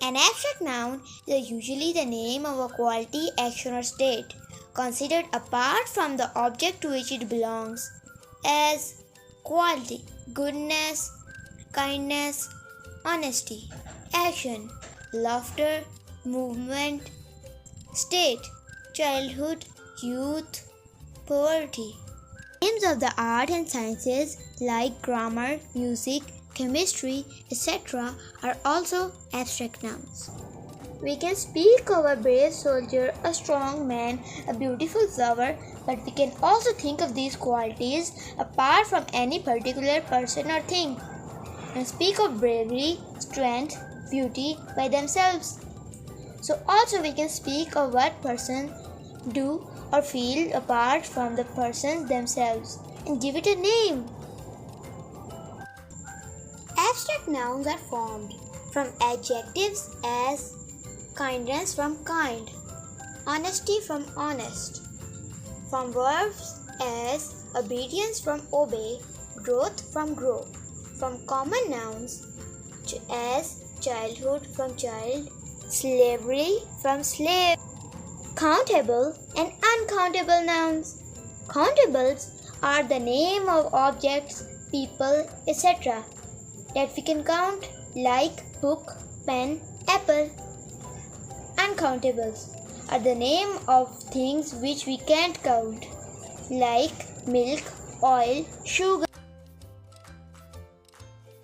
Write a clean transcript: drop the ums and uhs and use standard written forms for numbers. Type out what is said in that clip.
An abstract noun is usually the name of a quality, action, or state, considered apart from the object to which it belongs, as quality, goodness, kindness, honesty, action, laughter, movement, state, childhood, youth, poverty. Names of the art and sciences like grammar, music, chemistry, etc. are also abstract nouns. We can speak of a brave soldier, a strong man, a beautiful flower, but we can also think of these qualities apart from any particular person or thing, and speak of bravery, strength, beauty by themselves. So also we can speak of what person do or feel apart from the persons themselves and give it a name. Abstract nouns are formed from adjectives as kindness from kind, honesty from honest, from verbs as obedience from obey, growth from grow, from common nouns as childhood from child, slavery from slave. Countable and uncountable nouns. Countables are the name of objects, people, etc. that we can count, like book, pen, apple. Uncountables are the name of things which we can't count, like milk, oil, sugar.